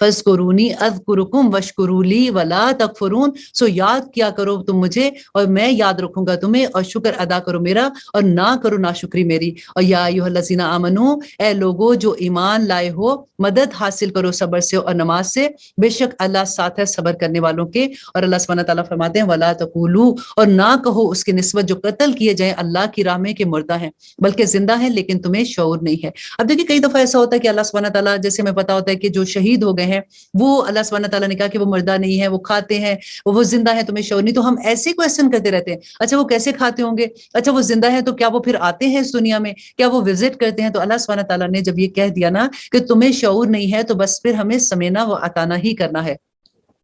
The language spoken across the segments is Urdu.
فذکرونی اذکرکم واشکروا لی ولا تکفرون، سو یاد کیا کرو تم مجھے اور میں یاد رکھوں گا تمہیں، اور شکر ادا کرو میرا اور نہ کرو ناشکری میری۔ اور یا ایھا الذین آمنو، اے لوگو جو ایمان لائے ہو، مدد حاصل کرو صبر سے اور نماز سے، بے شک اللہ ساتھ ہے صبر کرنے والوں کے۔ اور اللہ سبحانہ تعالیٰ فرماتے ہیں ولا تقولوا، اور نہ کہو اس کی نسبت جو قتل کیے جائیں اللہ کی راہ میں کہ مردہ ہیں، بلکہ زندہ ہیں لیکن تمہیں شعور نہیں ہے۔ اب دیکھیں کئی دفعہ ایسا ہوتا ہے کہ اللہ سبحانہ تعالیٰ، جیسے ہمیں پتا ہوتا ہے کہ جو شہید ہو گئے ہیں وہ اللہ سبحانہ تعالیٰ نے کہا کہ وہ مردہ نہیں ہے، وہ کھاتے ہیں، وہ زندہ ہے تمہیں شعور نہیں، تو ہم ایسے کویسچن کرتے رہتے ہیں، اچھا وہ کیسے کھاتے ہوں گے، اچھا وہ زندہ ہے تو کیا وہ پھر آتے ہیں اس دنیا میں، کیا وہ وزٹ کرتے ہیں؟ تو اللہ سبحانہ تعالیٰ نے جب یہ کہہ دیا نا کہ تمہیں شعور نہیں ہے، تو بس پھر ہمیں سمینا و عطانا ہی کرنا ہے۔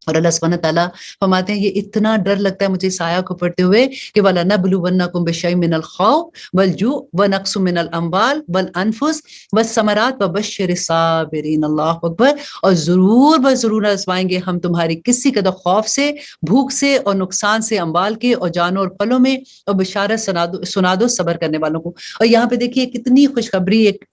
اور اللہ سبحانہ تعالیٰ فرماتے ہیں یہ اتنا ڈر لگتا ہے مجھے اس آیت کو پڑھتے ہوئے کہ وَلَنَبْلُوَنَّكُمْ بِشَيْءٍ مِّنَ الْخَوْفِ وَالْجُوعِ وَنَقْصٍ مِّنَ الْأَمْوَالِ وَالْأَنفُسِ وَالثَّمَرَاتِ وَبَشِّرِ الصَّابِرِينَ، اللہ اکبر، اور ضرور ضرور آزمائیں گے ہم تمہاری کسی قدر خوف سے، بھوک سے اور نقصان سے، اموال کے اور جانوں اور پھلوں میں، اور بشارت سنا دو صبر کرنے والوں کو۔ اور یہاں پہ دیکھیے کتنی خوشخبری، ایک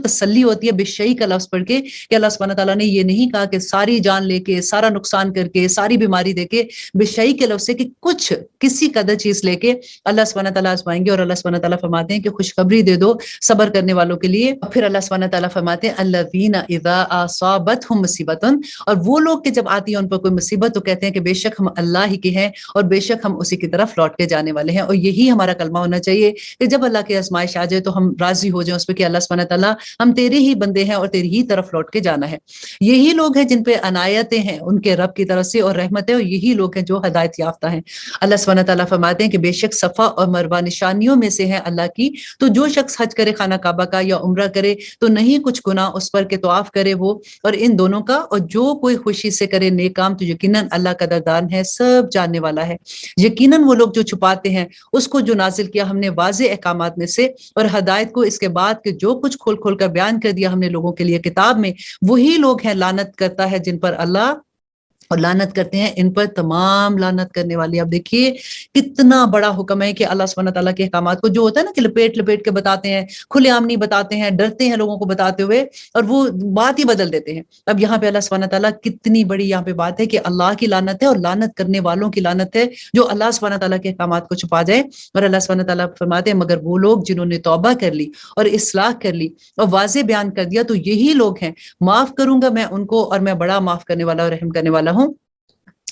تسلی ہوتی ہے بشئی کا لفظ پڑھ کے کہ اللہ سبحانہ تعالیٰ نے یہ نہیں کہا کہ ساری جان لے کے، سارا نقصان کر کے، ساری بیماری دے کے، بشئی کے لفظ سے کہ کچھ کسی قدر چیز لے کے اللہ سبحانہ تعالیٰ آزمائیں گے۔ اور اللہ سبحانہ تعالیٰ فرماتے ہیں کہ خوشخبری دے دو صبر کرنے والوں کے لیے۔ اور پھر اللہ سبحانہ تعالیٰ فرماتے ہیں الذین اذا اصابتہم مصیبۃ، اور وہ لوگ کہ جب آتی ہے ان پر کوئی مصیبت تو کہتے ہیں کہ بے شک ہم اللہ ہی کے ہیں اور بے شک ہم اسی کی طرف لوٹ کے جانے والے ہیں۔ اور یہی ہمارا کلمہ ہونا چاہیے کہ جب اللہ کی آزمائش آ جائے تو ہم راضی ہو جائیں اس پہ کہ اللہ سبحانہ تعالیٰ ہم تیرے ہی بندے ہیں اور تیری ہی طرف لوٹ کے جانا ہے۔ یہی لوگ ہیں جن پہ عنایتیں ہیں ان کے رب کی طرف سے اور رحمت ہے، اور یہی لوگ ہیں جو ہدایت یافتہ ہیں۔ اللہ سبحانہ تعالیٰ فرماتے ہیں کہ بے شک صفا اور مروہ نشانیوں میں سے ہیں اللہ کی، تو جو شخص حج کرے خانہ کعبہ کا یا عمرہ کرے تو نہیں کچھ گناہ اس پر کہ طواف کرے وہ اور ان دونوں کا، اور جو کوئی خوشی سے کرے نیک کام تو یقیناً اللہ قدردان ہے، سب جاننے والا ہے۔ یقیناً وہ لوگ جو چھپاتے ہیں اس کو جو نازل کیا ہم نے واضح احکامات میں سے اور ہدایت کو اس کے بعد کہ جو کچھ کھول کھول کر بیان کر دیا ہم نے لوگوں کے لیے کتاب میں، وہی لوگ ہیں لعنت کرتا ہے جن پر اللہ، اور لعنت کرتے ہیں ان پر تمام لعنت کرنے والی۔ اب دیکھیے کتنا بڑا حکم ہے کہ اللہ سبحانہ تعالیٰ کے احکامات کو جو ہوتا ہے نا کہ لپیٹ لپیٹ کے بتاتے ہیں، کھلے عام نہیں بتاتے ہیں، ڈرتے ہیں لوگوں کو بتاتے ہوئے اور وہ بات ہی بدل دیتے ہیں۔ اب یہاں پہ اللہ سبحانہ تعالیٰ کتنی بڑی یہاں پہ بات ہے کہ اللہ کی لعنت ہے اور لعنت کرنے والوں کی لعنت ہے جو اللہ سبحانہ تعالیٰ کے احکامات کو چھپا جائے۔ اور اللہ سبحانہ تعالیٰ فرماتے ہیں مگر وہ لوگ جنہوں نے توبہ کر لی اور اصلاح کر لی اور واضح بیان کر دیا تو یہی لوگ ہیں معاف کروں گا میں ان کو، اور میں بڑا معاف کرنے والا اور رحم کرنے والا ہوں۔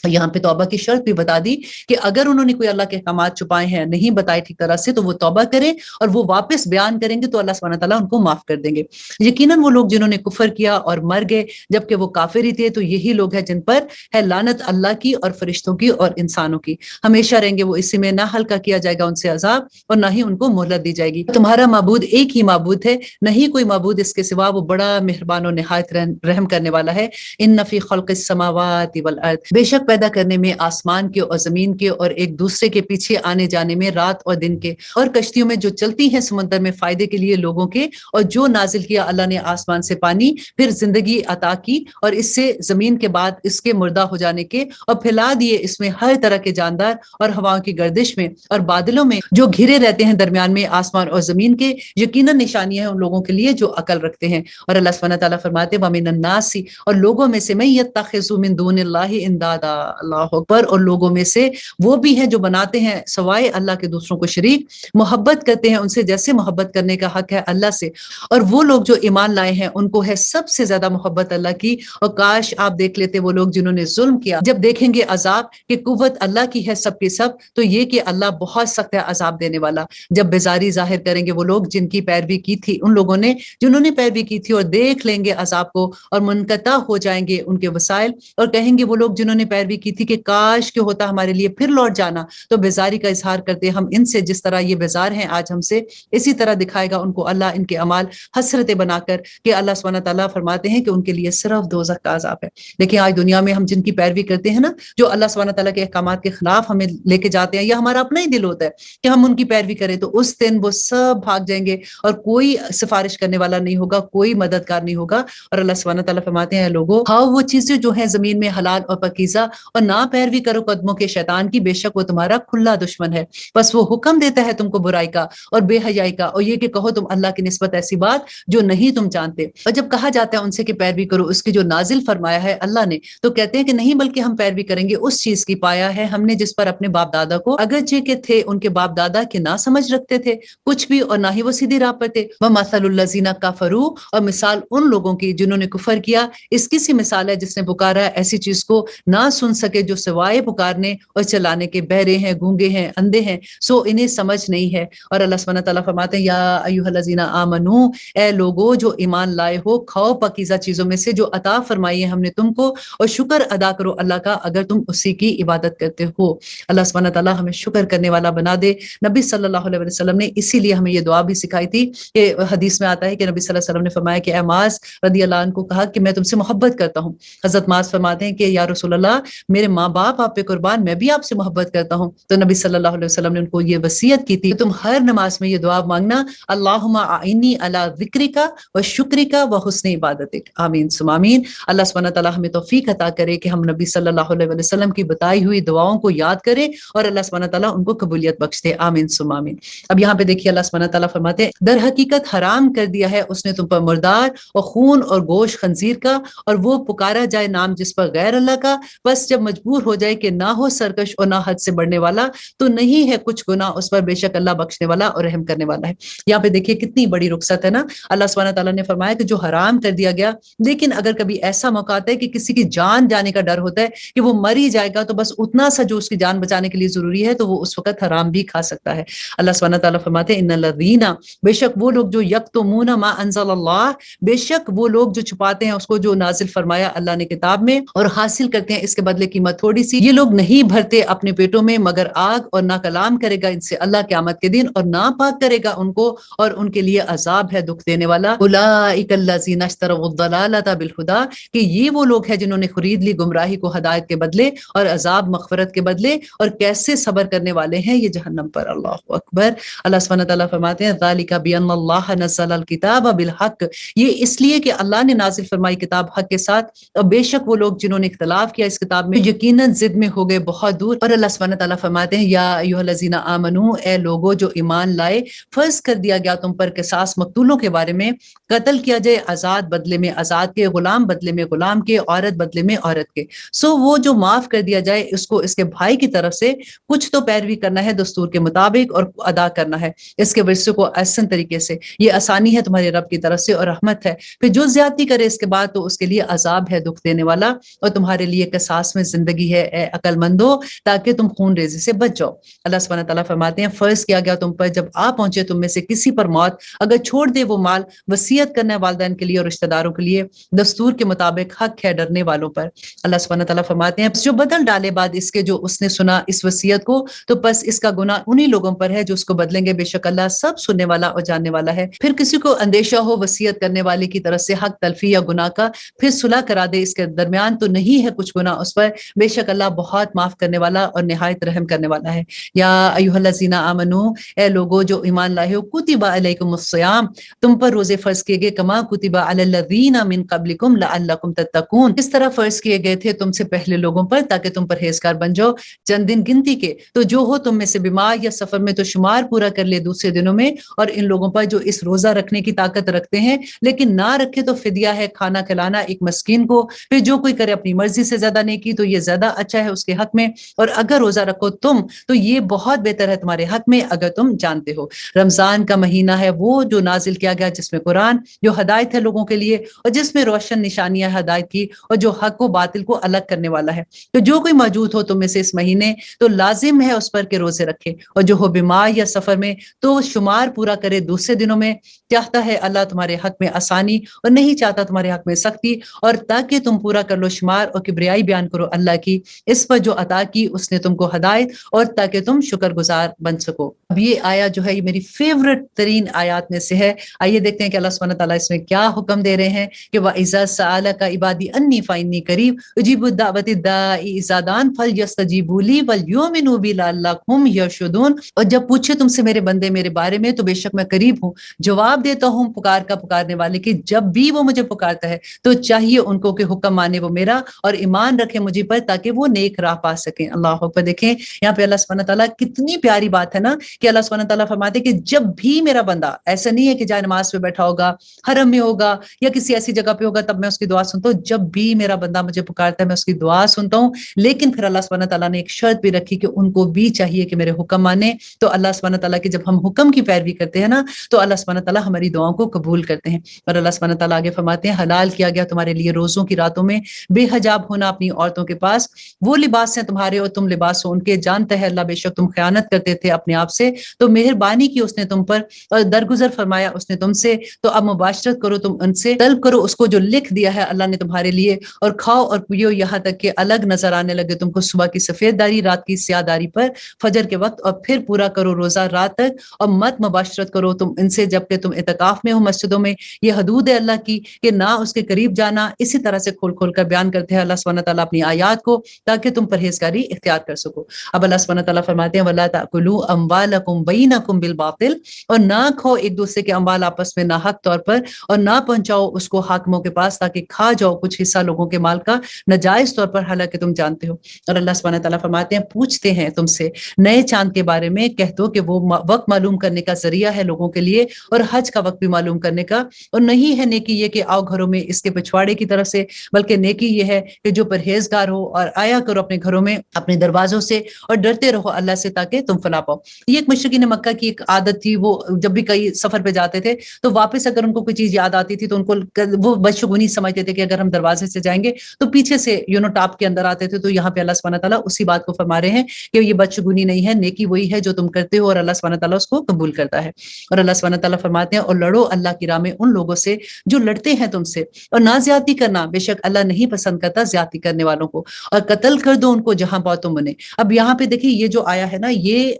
یہاں پہ توبہ کی شرط بھی بتا دی کہ اگر انہوں نے کوئی اللہ کے احکامات چھپائے ہیں، نہیں بتائے ٹھیک طرح سے، تو وہ توبہ کریں اور وہ واپس بیان کریں گے تو اللہ سبحانہ تعالیٰ ان کو معاف کر دیں گے۔ یقیناً وہ لوگ جنہوں نے کفر کیا اور مر گئے جبکہ وہ کافر ہی تھے تو یہی لوگ ہیں جن پر ہے لعنت اللہ کی اور فرشتوں کی اور انسانوں کی، ہمیشہ رہیں گے وہ اسی میں، نہ ہلکا کیا جائے گا ان سے عذاب اور نہ ہی ان کو مہلت دی جائے گی۔ تمہارا معبود ایک ہی معبود ہے، نہیں کوئی معبود اس کے سوا، وہ بڑا مہربان و نہایت رحم کرنے والا ہے۔ ان فی خلق السماوات والارض، بے شک پیدا کرنے میں آسمان کے اور زمین کے اور ایک دوسرے کے پیچھے آنے جانے میں، رات اور دن کے، اور کشتیوں میں جو چلتی ہیں سمندر میں فائدے کے لیے لوگوں کے، اور جو نازل کیا اللہ نے آسمان سے پانی پھر زندگی عطا کی اور اس سے زمین کے بعد اس کے مردہ ہو جانے کے، اور پھیلا دیے اس میں ہر طرح کے جاندار اور ہواؤں کی گردش میں اور بادلوں میں جو گھرے رہتے ہیں درمیان میں آسمان اور زمین کے، یقیناً نشانیاں ہیں ان لوگوں کے لیے جو عقل رکھتے ہیں۔ اور اللہ سبحانہ تعالیٰ فرماتے ہیں وَمِنَ النَّاسِ، اور لوگوں میں سے مَن يَتَّخِذُ مِن دُونِ اللَّهِ اندادا، اللہ اکبر، اور لوگوں میں سے وہ بھی ہیں جو بناتے ہیں سوائے اللہ کے دوسروں کو شریک، محبت کرتے ہیں ان سے جیسے محبت کرنے کا حق ہے اللہ سے، اور وہ لوگ جو ایمان لائے ہیں ان کو ہے سب سے زیادہ محبت اللہ کی۔ اور کاش آپ دیکھ لیتے وہ لوگ جنہوں نے ظلم کیا، جب دیکھیں گے عذاب کہ قوت اللہ کی ہے سب کی سب، تو یہ کہ اللہ بہت سخت ہے عذاب دینے والا۔ جب بیزاری ظاہر کریں گے وہ لوگ جن کی پیروی کی تھی ان لوگوں نے جنہوں نے پیروی کی تھی، اور دیکھ لیں گے عذاب کو اور منقطع ہو جائیں گے ان کے وسائل، اور کہیں گے وہ لوگ جنہوں نے پیروی کی تھی کہ کاش کہ ہوتا ہمارے لیے پھر لوٹ جانا، تو بیزاری کا اظہار کرتے ہم ان سے جس طرح یہ بیزار ہیں آج ہم سے، اسی طرح دکھائے گا ان کو اللہ ان کے اعمال حسرتیں بنا کر، کہ اللہ سبحانہ تعالیٰ فرماتے ہیں کہ ان کے لیے صرف دوزخ کا عذاب ہے۔ لیکن آج دنیا میں ہم جن کی پیروی کرتے ہیں نا، جو اللہ سبحانہ تعالیٰ کے احکامات کے خلاف ہمیں لے کے جاتے ہیں، یا ہمارا اپنا ہی دل ہوتا ہے کہ ہم ان کی پیروی کریں، تو اس دن وہ سب بھاگ جائیں گے اور کوئی سفارش کرنے والا نہیں ہوگا، کوئی مددگار نہیں ہوگا۔ اور اللہ سبحانہ تعالیٰ فرماتے ہیں لوگوں، کھاؤ وہ چیزیں جو ہیں زمین میں حلال اور پاکیزہ، اور نہ پیروی کرو قدموں کے شیطان کی، بے شک وہ تمہارا کھلا دشمن ہے۔ بس وہ حکم دیتا ہے تم کو برائی کا اور بے حیائی کا، اور یہ کہ کہو تم اللہ کی نسبت ایسی بات جو نہیں تم جانتے۔ اور جب کہا جاتا ہے ان سے کہ پیروی کرو اس کی جو نازل فرمایا ہے اللہ نے، تو کہتے ہیں کہ نہیں، بلکہ ہم پیروی کریں گے اس چیز کی پایا ہے ہم نے جس پر اپنے باپ دادا کو، اگرچہ کہ تھے ان کے باپ دادا کے نہ سمجھ رکھتے تھے کچھ بھی، اور نہ ہی وہ سیدھی راہ پر تھے۔ وَمَثَلُ الَّذِينَ كَفَرُوا، اور مثال ان لوگوں کی جنہوں نے کفر کیا، اس کی سی مثال ہے جس نے پکارا ایسی چیز کو نہ سن سکے جو سوائے پکارنے اور چلانے کے، بہرے ہیں، گونگے ہیں، اندھے ہیں، سو انہیں سمجھ نہیں ہے۔ اور اللہ سبحانہ تعالیٰ فرماتے ہیں یا ایھا الذین آمنو، اے لوگو جو ایمان لائے ہو، کھاؤ پاکیزہ چیزوں میں سے جو عطا فرمائی ہے ہم نے تم کو، اور شکر ادا کرو اللہ کا اگر تم اسی کی عبادت کرتے ہو۔ اللہ سبحانہ تعالیٰ ہمیں شکر کرنے والا بنا دے۔ نبی صلی اللہ علیہ وسلم نے اسی لیے ہمیں یہ دعا بھی سکھائی تھی کہ حدیث میں آتا ہے کہ نبی صلی اللہ علیہ وسلم نے فرمایا کہ اے معاذ رضی اللہ عنہ کو کہا کہ میں تم سے محبت کرتا ہوں۔ حضرت معاذ فرماتے ہیں کہ یا رسول اللہ، میرے ماں باپ آپ پہ قربان، میں بھی آپ سے محبت کرتا ہوں۔ تو نبی صلی اللہ علیہ وسلم نے ان کو یہ وصیت کی تھی کہ تم ہر نماز میں یہ دعا مانگنا، اللہم اعنی علی ذکرک و شکرک و حسن عبادتک، آمین ثم آمین۔ اللہ سبحانہ تعالیٰ ہمیں توفیق عطا کرے کہ ہم نبی صلی اللہ علیہ وسلم کی بتائی ہوئی دعاؤں کو یاد کریں اور اللہ سبحانہ تعالیٰ ان کو قبولیت بخش دے، آمین ثم آمین۔ اب یہاں پہ دیکھیے اللہ سبحانہ تعالیٰ فرماتے ہیں در حقیقت حرام کر دیا ہے اس نے تم پر مردار اور خون اور گوشت خنزیر کا، اور وہ پکارا جائے نام جس پر غیر اللہ کا، بس جب مجبور ہو جائے کہ نہ ہو سرکش اور نہ حد سے بڑھنے والا، تو نہیں ہے کچھ گناہ اس پر، بے شک اللہ بخشنے والا اور رحم کرنے والا ہے۔ یہاں پہ دیکھیے کتنی بڑی رخصت ہے نا۔ اللہ سبحانہ تعالیٰ نے فرمایا کہ جو حرام کر دیا گیا، لیکن اگر کبھی ایسا موقع آتا ہے کہ کسی کی جان جانے کا ڈر ہوتا ہے کہ وہ مر ہی جائے گا، تو بس اتنا سا جو اس کی جان بچانے کے لیے ضروری ہے تو وہ اس وقت حرام بھی کھا سکتا ہے۔ اللہ سبحانہ تعالیٰ فرماتے ہیں ان الذین، بے شک وہ لوگ جو یکتمون ما انزل اللہ، بے شک وہ لوگ جو چھپاتے ہیں اس کو جو نازل فرمایا اللہ نے کتاب میں، اور حاصل کرتے ہیں اس کے بدلے قیمت تھوڑی سی، یہ لوگ نہیں بھرتے اپنے پیٹوں میں مگر آگ، اور نہ کلام کرے گا ان سے اللہ قیامت کے دن، اور نہ پاک کرے گا ان کو، اور ان کے لیے عذاب ہے دکھ دینے والا۔ اولئک الذین اشتروا الضلالۃ بالہدی، کہ یہ وہ لوگ ہیں جنہوں نے خرید لی گمراہی کو ہدایت کے بدلے اور عذاب مغفرت کے بدلے، اور کیسے صبر کرنے والے ہیں یہ جہنم پر۔ اللہ اکبر۔ اللہ سبحانہ تعالیٰ فرماتے ہیں ذالک بان اللہ نزل الکتاب بالحق، یہ اس لیے کہ اللہ نے نازل فرمائی کتاب حق کے ساتھ، اور بے شک وہ لوگ جنہوں نے اختلاف کیا اس کتاب میں یقیناً ضد میں ہو گئے بہت دور۔ اور اللہ سبحانہ تعالیٰ فرماتے ہیں یا ایھا الذین آمنو، اے لوگو جو ایمان لائے، فرض کر دیا گیا تم پر قصاص مقتولوں کے بارے میں، قتل کیا جائے آزاد بدلے میں آزاد کے، غلام بدلے میں غلام کے، عورت بدلے میں عورت کے، سو وہ جو معاف کر دیا جائے اس کو اس کے بھائی کی طرف سے کچھ تو پیروی کرنا ہے دستور کے مطابق اور ادا کرنا ہے اس کے ورثے کو احسن طریقے سے، یہ آسانی ہے تمہارے رب کی طرف سے اور رحمت ہے۔ پھر جو زیادتی کرے اس کے بعد تو اس کے لیے عذاب ہے دکھ دینے والا، اور تمہارے لیے قصاص میں زندگی ہے اے عقل مندو، تاکہ تم خون ریزی سے بچ جاؤ۔ اللہ سبحانہ تعالیٰ فرماتے ہیں فرض کیا گیا تم پر جب آ پہنچے تم میں سے کسی پر موت، اگر چھوڑ دے وہ مال، وصیت کرنا ہے والدین کے لیے اور رشتہ داروں کے لیے، دستور کے مطابق حق ہے ڈرنے والوں پر۔ اللہ سبحانہ تعالیٰ فرماتے ہیں جو بدل ڈالے بعد اس کے جو اس نے سنا اس وصیت کو، تو بس اس کا گناہ انہی لوگوں پر ہے جو اس کو بدلیں گے، بے شک اللہ سب سننے والا اور جاننے والا ہے۔ پھر کسی کو اندیشہ ہو وصیت کرنے والے کی طرف سے حق تلفی یا گناہ کا، پھر صلح کرا دے اس کے درمیان، تو نہیں ہے کچھ گناہ اس پر، بے شک اللہ بہت معاف کرنے والا اور نہایت رحم کرنے والا ہے۔ یا ایھا الذین آمنو، اے لوگو جو ایمان لائے ہو، کتب علیکم الصیام، تم پر روزے فرض کیے گئے، کما کتب علی الذین من قبلکم لعلکم تتقون، اس طرح فرض کیے گئے تھے تم سے پہلے لوگوں پر تاکہ تم پرہیزگار بن جاؤ، چند دن گنتی کے، تو جو ہو تم میں سے بیمار یا سفر میں تو شمار پورا کر لے دوسرے دنوں میں، اور ان لوگوں پر جو اس روزہ رکھنے کی طاقت رکھتے ہیں لیکن نہ رکھے تو فدیہ ہے کھانا کھلانا ایک مسکین کو، پھر جو کوئی کرے اپنی مرضی سے زیادہ نیکی تو یہ زیادہ اچھا ہے اس کے حق میں، اور اگر روزہ رکھو تم تو یہ بہت بہتر ہے تمہارے حق میں اگر تم جانتے ہو۔ رمضان کا مہینہ ہے وہ جو نازل کیا گیا جس میں قرآن، جو ہدایت ہے لوگوں کے لیے، اور جس میں روشن نشانیاں ہدایت کی، اور جو حق و باطل کو الگ کرنے والا ہے، تو جو کوئی موجود ہو تم میں سے اس مہینے تو لازم ہے اس پر کہ روزے رکھے، اور جو ہو بیمار یا سفر میں تو شمار پورا کرے دوسرے دنوں میں، چاہتا ہے اللہ تمہارے حق میں آسانی اور نہیں چاہتا تمہارے حق میں سختی، اور تاکہ تم پورا کر لو شمار اور کبریائی بیان کرو اللہ کی اس پر جو عطا کی اس نے تم کو ہدایت، اور تاکہ تم شکر گزار بن سکو۔ اب یہ آیات جو ہے یہ میری فیورٹ ترین آیات میں سے ہے۔ آئیے دیکھتے ہیں کہ اللہ سبحانہ تعالیٰ اس میں کیا حکم دے رہے ہیں کہ وَإِذَا سَأَلَكَ عِبَادِي أَنِّي فَإِنِّي قَرِيبٌ أُجِيبُ دَعْوَةَ الدَّاعِ إِذَا دَعَانِ فَلْيَسْتَجِيبُوا لِي وَلْيُؤْمِنُوا بِي لَعَلَّهُمْ يَرْشُدُونَ، اور جب پوچھے تم سے میرے بندے میرے بارے میں تو بے شک میں قریب ہوں، جواب دیتا ہوں پکار کا پکارنے والے کی، جب بھی وہ مجھے پکارتا ہے تو چاہیے ان کو کہ حکم مانے وہ میرا اور ایمان رکھے مجھے پر تاکہ وہ نیک راہ پا سکیں۔ اللہ اکبر۔ دیکھیں یہاں پہ اللہ سبحانہ تعالیٰ کتنی پیاری بات ہے نا کہ اللہ سبحانہ تعالیٰ فرماتے کہ جب بھی میرا بندہ، ایسا نہیں ہے کہ جائے نماز پہ بیٹھا ہوگا، حرم میں ہوگا یا کسی ایسی جگہ پہ ہوگا تب میں اس کی دعا سنتا ہوں، جب بھی میرا بندہ مجھے پکارتا ہے میں اس کی دعا سنتا ہوں۔ لیکن پھر اللہ سبحانہ تعالیٰ نے ایک شرط بھی رکھی کہ ان کو بھی چاہیے کہ میرے حکم مانے۔ تو اللہ سبحانہ تعالیٰ کے جب ہم حکم کی پیروی کرتے ہیں نا تو اللہ سبحانہ تعالیٰ ہماری دعاؤں کو قبول کرتے ہیں۔ اور اللہ سبحانہ تعالیٰ آگے فرماتے ہیں حلال کیا گیا تمہارے لیے روزوں کی راتوں میں بے حجاب ہونا اپنی عورتوں کے پاس، وہ لباس ہیں تمہارے اور تم لباس ہو ان کے، جانتا ہے اللہ بے شک تم خیانت کرتے تھے اپنے آپ سے، تو مہربانی کی اس نے تم پر اور درگزر فرمایا اس نے تم سے، تو اب مباشرت کرو تم ان سے، طلب کرو اس کو جو لکھ دیا ہے اللہ نے تمہارے لیے، اور کھاؤ اور پیو یہاں تک کہ الگ نظر آنے لگے تم کو صبح کی سفید داری رات کی سیاہ داری پر فجر کے وقت، اور پھر پورا کرو روزہ رات تک، اور مت مباشرت کرو تم ان سے جبکہ تم اعتکاف میں ہو مسجدوں میں۔ یہ حدود ہے اللہ کی کہ نہ اس کے قریب جانا۔ اسی طرح سے کھول کھول کر بیان کرتے ہیں اللہ سبحانہ تعالیٰ اپنی آیات کو تاکہ تم پرہیزگاری اختیار کر سکو۔ اب اللہ سبحانہ تعالیٰ فرماتے ہیں وَلَا تَأْكُلُوا أَمْوَالَكُمْ بَيْنَكُمْ بِالْبَاطِلِ، اور نہ کھو ایک دوسرے کے اموال آپس میں ناحق طور پر، اور نہ پہنچاؤ اس کو حاکموں کے پاس تاکہ کھا جاؤ کچھ حصہ لوگوں کے مال کا ناجائز طور پر، حالانکہ تم جانتے ہو۔ اور اللہ سبحانہ تعالیٰ فرماتے ہیں پوچھتے ہیں تم سے نئے چاند کے بارے میں، کہہ دو کہ وہ وقت معلوم کرنے کا ذریعہ ہے لوگوں کے لیے اور حج کا وقت بھی معلوم کرنے کا، اور نہیں ہے نیکی یہ کہ آؤ گھروں میں اس کے پچھواڑے کی طرف سے، بلکہ نیکی یہ ہے کہ جو پرہیزگار ہو اور آیا کرو اپنے گھروں میں اپنے دروازوں سے، اور ڈرتے رہو اللہ سے تاکہ تم فلاح پاؤ۔ یہ ایک مشرکین مکہ کی ایک عادت تھی، وہ جب بھی کئی سفر پہ جاتے تھے تو واپس اگر ان کو کوئی چیز یاد آتی تھی تو ان کو وہ بدشگونی سمجھتے تھے کہ اگر ہم دروازے سے جائیں گے تو پیچھے سے ٹاپ کے اندر آتے تھے۔ تو یہاں پہ اللہ سبحانہ تعالیٰ اسی بات کو فرما رہے ہیں کہ یہ بدشگونی نہیں ہے، نیکی وہی ہے جو تم کرتے ہو اور اللہ سبحانہ تعالیٰ اس کو قبول کرتا ہے۔ اور اللہ سبحانہ تعالیٰ فرماتے ہیں اور لڑو اللہ کی راہ میں ان لوگوں سے جو لڑتے ہیں تم سے، اور نہ زیادتی کرنا، بے شک اللہ نہیں پسند کرتا زیادتی کرنے والوں کو، اور قتل کر دو ان کو جہاں پاؤ تم انہیں۔ اب یہاں پہ دیکھیں یہ جو آیا ہے نا، یہ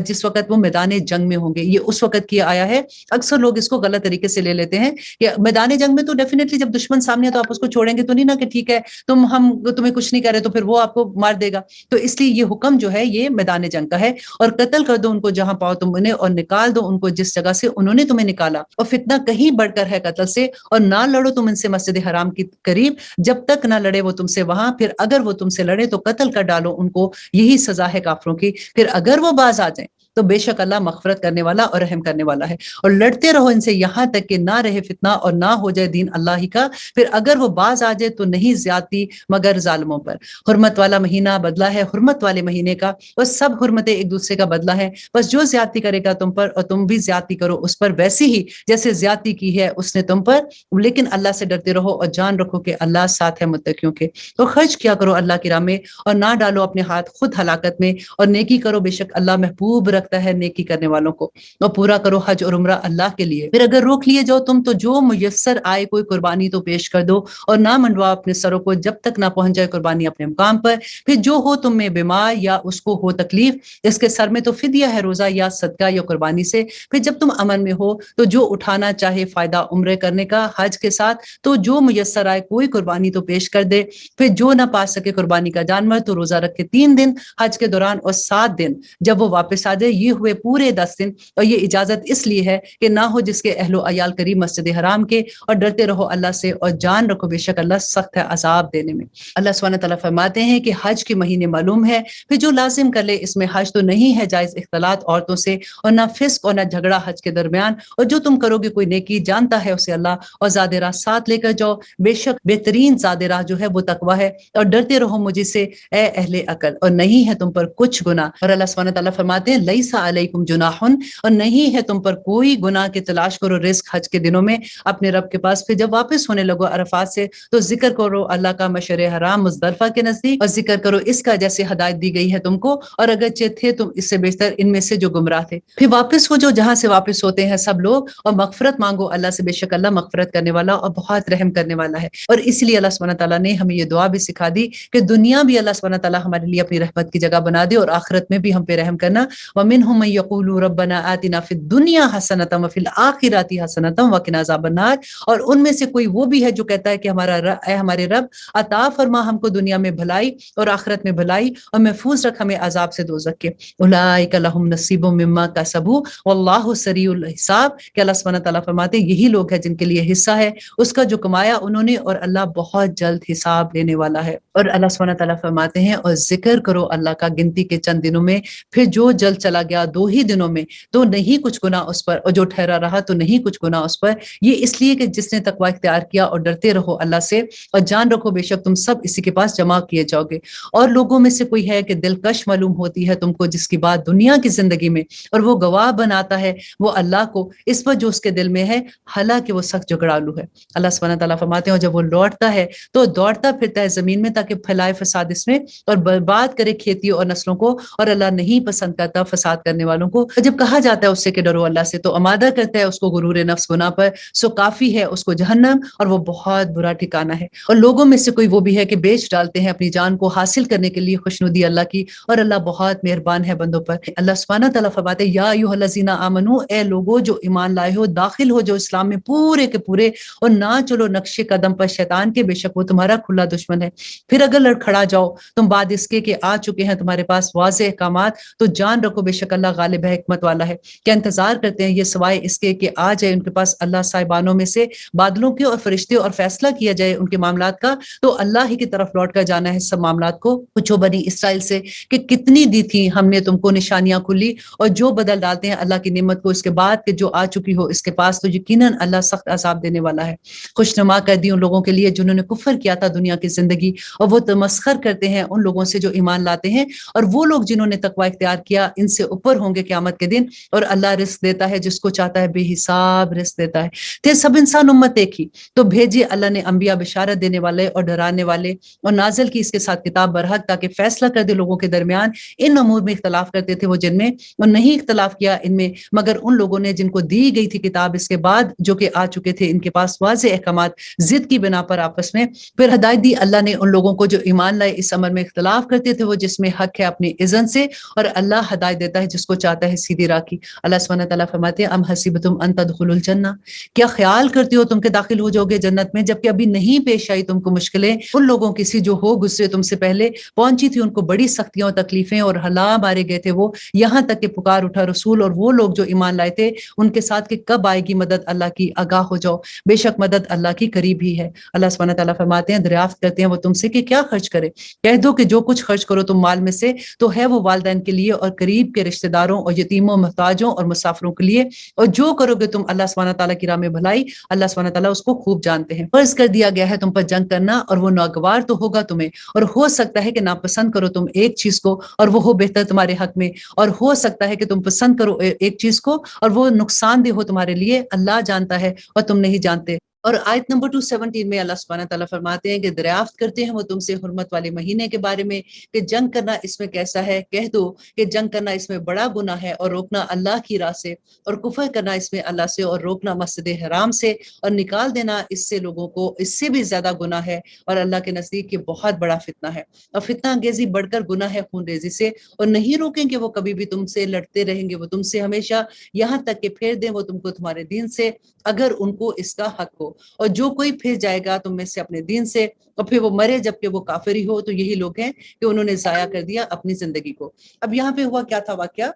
جس وقت وہ میدان جنگ میں ہوں گے، یہ اس وقت کی آیا ہے۔ اکثر لوگ اس کو غلط طریقے سے لے لیتے ہیں کہ میدان جنگ میں تو ڈیفینیٹلی جب دشمن سامنے ہے تو آپ اس کو چھوڑیں گے تو نہیں نا کہ ٹھیک ہے ہم تمہیں کچھ نہیں کر رہے تو پھر وہ آپ کو مار دے گا، تو اس لیے یہ حکم جو ہے یہ میدان جنگ کا ہے۔ اور قتل کر دو ان کو جہاں پاؤ تم انہیں، اور نکال دو ان کو جس جگہ سے انہوں نے تمہیں نکالا، اور فتنہ کہیں بڑھ کر ہے قتل سے، اور نہ لڑو تم ان سے مسجد حرام کی قریب جب تک نہ لڑے وہ تم سے وہاں، پھر اگر وہ تم سے لڑے تو قتل کر ڈالو ان کو، یہی سزا ہے کافروں کی، پھر اگر وہ باز آ جائیں تو بے شک اللہ مغفرت کرنے والا اور رحم کرنے والا ہے۔ اور لڑتے رہو ان سے یہاں تک کہ نہ رہے فتنہ اور نہ ہو جائے دین اللہ ہی کا، پھر اگر وہ باز آ جائے تو نہیں زیادتی مگر ظالموں پر۔ حرمت والا مہینہ بدلہ ہے حرمت والے مہینے کا، اور سب حرمتیں ایک دوسرے کا بدلہ ہے، بس جو زیادتی کرے گا تم پر اور تم بھی زیادتی کرو اس پر ویسی ہی جیسے زیادتی کی ہے اس نے تم پر، لیکن اللہ سے ڈرتے رہو اور جان رکھو کہ اللہ ساتھ ہے متقیوں کے۔ تو خرچ کیا کرو اللہ کی راہ میں اور نہ ڈالو اپنے ہاتھ خود ہلاکت میں، اور نیکی کرو بے شک اللہ محبوب رکھتا ہے نیکی کرنے والوں کو، اور پورا کرو حج اور عمرہ اللہ کے لیے۔ پھر اگر روک لیے جاؤ تم تو جو میسر آئے کوئی قربانی تو پیش کر دو، اور نہ منڈواؤ اپنے سروں کو جب تک نہ پہنچ جائے قربانی اپنے مقام پر۔ پھر جو ہو تم میں بیمار یا اس کو ہو تکلیف، اس کے سر میں تو فدیہ ہے روزہ یا صدقہ یا قربانی سے۔ پھر جب تم امن میں ہو تو جو اٹھانا چاہے فائدہ عمرے کرنے کا حج کے ساتھ، تو جو میسر آئے کوئی قربانی تو پیش کر دے۔ پھر جو نہ پا سکے قربانی کا جانور تو روزہ رکھے 3 دن حج کے دوران اور 7 دن جب وہ واپس آ جائے، یہ ہوئے پورے 10 دن۔ اور یہ اجازت اس لیے ہے کہ نہ ہو جس کے اہل و عیال قریب مسجد حرام کے، اور ڈرتے رہو اللہ سے اور جان رکھو بے شک اللہ سخت ہے عذاب دینے میں۔ اللہ سبحانہ تعالیٰ فرماتے ہیں کہ حج کے مہینے معلوم ہے، پھر جو لازم کر لے اس میں حج تو نہیں ہے جائز اختلاط عورتوں سے، اور نہ فسق اور نہ جھگڑا حج کے درمیان، اور جو تم کرو گے کوئی نیکی جانتا ہے اسے اللہ، اور زیادہ راہ ساتھ لے کر جاؤ، بے شک بہترین زیادہ راہ جو ہے وہ تقویٰ ہے، اور ڈرتے رہو مجھے سے اے اہل عقل، اور نہیں ہے تم پر کچھ گناہ۔ اور اللہ سبحانہ تعالیٰ فرماتے ہیں لیس علیکم جناح، اور نہیں ہے تم پر کوئی گناہ کہ تلاش کرو رزق حج کے دنوں میں اپنے رب کے پاس۔ پھر جب واپس ہونے لگو عرفات سے تو ذکر کرو اللہ کا مشعر حرام مزدلفہ کے نزدیک، اور ذکر کرو اس کا جیسے ہدایت دی گئی ہے تم کو، اور اگرچہ تھے تم اس سے بیشتر ان میں سے جو گمراہ تھے۔ پھر واپس ہو جو جہاں سے واپس ہوتے ہیں سب لوگ، اور مغفرت مانگو اللہ سے، بے شک اللہ مغفرت کرنے والا اور بہت رحم کرنے والا ہے۔ اور اس لیے اللہ سبحانہ تعالیٰ نے ہمیں یہ دعا بھی سکھا دی کہ دنیا بھی اللہ سبحانہ تعالیٰ ہمارے لیے اپنی رحمت کی جگہ بنا دے، اور آخرت میں بھی ہم پہ رحم کرنا۔ وَمِن وَمِنْهُمْ مَن يَقُولُ رَبَّنَا آتِنَا فِي الدُّنْيَا حَسَنَةً وَفِي الْآخِرَةِ حَسَنَةً وَقِنَا عَذَابَ النَّارِ، اور ان میں سے کوئی وہ بھی ہے جو کہتا ہے کہ اے ہمارے رب عطا فرما ہم کو دنیا میں بھلائی اور آخرت میں بھلائی، اور محفوظ رکھ ہمیں عذاب سے دوزخ کے۔ اولئک لہم نصیب مما کسبوا واللہ سریع الحساب، کہ اللہ سبحانہ تعالیٰ فرماتے ہیں یہی لوگ ہیں جن کے لیے حصہ ہے اس کا جو کمایا انہوں نے، اور اللہ بہت جلد حساب لینے والا ہے۔ اور اللہ سبحانہ تعالیٰ فرماتے ہیں اور ذکر کرو اللہ کا گنتی کے چند دنوں میں، پھر جو جلد چلا گیا 2 ہی دنوں میں تو نہیں کچھ گناہ اس پر، اور جو ٹھہرا رہا تو نہیں کچھ گناہ اس پر، یہ اس لیے کہ جس نے تقوی اختیار کیا، اور ڈرتے رہو اللہ سے اور جان رکھو بے شک تم سب اسی کے پاس جمع کیے جاؤ گے۔ اور لوگوں میں سے کوئی ہے کہ دلکش معلوم ہوتی ہے تم کو جس کی بات دنیا کی زندگی میں، اور وہ گواہ بناتا ہے وہ اللہ کو اس پر جو اس کے دل میں ہے، حالانکہ وہ سخت جھگڑالو ہے۔ اللہ سبحانہ تعالیٰ فرماتے ہیں اور جب وہ لوٹتا ہے تو دوڑتا پھرتا ہے زمین میں تاکہ پھیلائے فساد اس میں اور برباد کرے کھیتیوں اور نسلوں کو، اور اللہ نہیں پسند کرتا فساد کرنے والوں کو۔ جب کہا جاتا ہے اس سے کہ ڈرو اللہ سے تو آمادہ کرتا ہے اس کو غرور نفس گناہ پر، سو کافی ہے اس کو جہنم اور وہ بہت برا ٹھکانہ ہے۔ اور لوگوں میں سے کوئی وہ بھی ہے کہ بیچ ڈالتے ہیں اپنی جان کو حاصل کرنے کے لیے خوشنودی اللہ کی، اور اللہ بہت مہربان ہے بندوں پر۔ اللہ سبحانہ تعالیٰ فرماتے ہیں یا ایھا الذین آمنو، اے لوگو جو ایمان لائے ہو، داخل ہو جو اسلام میں پورے کے پورے، اور نہ چلو نقش قدم پر شیطان کے، بے شک وہ تمہارا کھلا دشمن ہے۔ پھر اگر لڑکھڑا جاؤ تم بعد اس کے کہ آ چکے ہیں تمہارے پاس واضح احکامات، تو جان رکھو بے شک اللہ غالب ہے، حکمت والا ہے۔ کیا انتظار کرتے ہیں یہ سوائے اس کے کہ آ جائے ان کے پاس اللہ صاحبانوں میں سے بادلوں کے اور فرشتے، اور فیصلہ کیا جائے ان کے معاملات کا، تو اللہ ہی کی طرف لوٹ کر جانا ہے سب معاملات کو۔ پوچھو بنی اسرائیل سے کہ کتنی دی تھی ہم نے تم کو نشانیاں کھلی، اور جو بدل ڈالتے ہیں اللہ کی نعمت کو اس کے بعد کہ جو آ چکی ہو اس کے پاس، تو یقیناً اللہ سخت عذاب دینے والا ہے۔ خوشنما کر دی ان لوگوں کے لیے جنہوں نے کفر کیا تھا دنیا کی زندگی، اور وہ تمسخر کرتے ہیں ان لوگوں سے جو ایمان لاتے ہیں، اور وہ لوگ جنہوں نے تقوی اختیار کیا ان سے اوپر ہوں گے قیامت کے دن، اور اللہ رزق دیتا ہے جس کو چاہتا ہے، بے حساب رزق دیتا ہے۔ تھے سب انسان امت ایک ہی، تو بھیجے اللہ نے انبیاء بشارت دینے والے اور ڈرانے والے، اور نازل کی اس کے ساتھ کتاب برحق تاکہ فیصلہ کر دے لوگوں کے درمیان ان امور میں اختلاف کرتے تھے وہ جن میں، اور نہیں اختلاف کیا ان میں مگر ان لوگوں نے جن کو دی گئی تھی کتاب اس کے بعد، جو کہ آ چکے تھے ان کے پاس واضح احکامات، ضد کی بنا پر آپس میں۔ پھر ہدایت دی اللہ نے ان لوگوں کو جو ایمان لائے اس امر میں اختلاف کرتے تھے وہ جس میں حق ہے اپنی اذن سے، اور اللہ ہدایت دیتا ہے جس کو چاہتا ہے سیدھی راہ کی۔ اللہ سبحانہ تعالیٰ فرماتے ہیں ام حسبتم ان تدخلوا الجنہ، کیا خیال کرتے ہو تم کہ داخل ہو جاؤ گے جنت میں جبکہ ابھی نہیں پیش آئی تم کو مشکلیں، ان لوگوں کی سی جو ہو گزرے تم سے پہلے، پہنچی تھی ان کو بڑی سختیاں اور تکلیفیں، اور ہلا مارے گئے تھے وہ، یہاں تک کہ پکار اٹھا رسول اور وہ لوگ جو ایمان لائے تھے ان کے ساتھ کہ کب آئے گی مدد اللہ کی، آگاہ ہو جاؤ بے شک مدد اللہ کی قریب ہی ہے۔ اللہ سبحانہ تعالیٰ فرماتے ہیں دریافت کرتے ہیں وہ تم سے کہ کیا خرچ کرے، کہہ دو کہ جو کچھ خرچ کرو تم مال میں سے تو ہے وہ والدین کے لیے اور قریب کے رشتہ داروں اور یتیموں محتاجوں اور مسافروں کے لیے، اور جو کرو گے تم اللہ سبحانہ تعالیٰ کی راہ میں بھلائی، اللہ سبحانہ تعالیٰ اس کو خوب جانتے ہیں۔ فرض کر دیا گیا ہے تم پر جنگ کرنا، اور وہ ناگوار تو ہوگا تمہیں، اور ہو سکتا ہے کہ ناپسند کرو تم ایک چیز کو اور وہ ہو بہتر تمہارے حق میں، اور ہو سکتا ہے کہ تم پسند کرو ایک چیز کو اور وہ نقصان دہ ہو تمہارے لیے، اللہ جانتا ہے اور تم نہیں جانتے۔ اور آیت نمبر 217 میں اللہ سبحانہ تعالیٰ فرماتے ہیں کہ دریافت کرتے ہیں وہ تم سے حرمت والے مہینے کے بارے میں کہ جنگ کرنا اس میں کیسا ہے، کہہ دو کہ جنگ کرنا اس میں بڑا گناہ ہے، اور روکنا اللہ کی راہ سے، اور کفر کرنا اس میں اللہ سے، اور روکنا مسجد حرام سے، اور نکال دینا اس سے لوگوں کو اس سے بھی زیادہ گناہ ہے، اور اللہ کے نزدیک یہ بہت بڑا فتنہ ہے۔ اور فتنہ انگیزی بڑھ کر گناہ ہے خون ریزی سے، اور نہیں روکیں کہ وہ کبھی بھی تم سے لڑتے رہیں گے وہ تم سے ہمیشہ، یہاں تک کہ پھیر دیں وہ تم کو تمہارے دین سے اگر ان کو اس کا حق ہو، اور جو کوئی پھر جائے گا تم میں سے اپنے دین سے اور پھر وہ مرے جبکہ وہ کافر ہی ہو، تو یہی لوگ ہیں کہ انہوں نے ضائع کر دیا اپنی زندگی کو۔ اب یہاں پہ ہوا کیا تھا واقعہ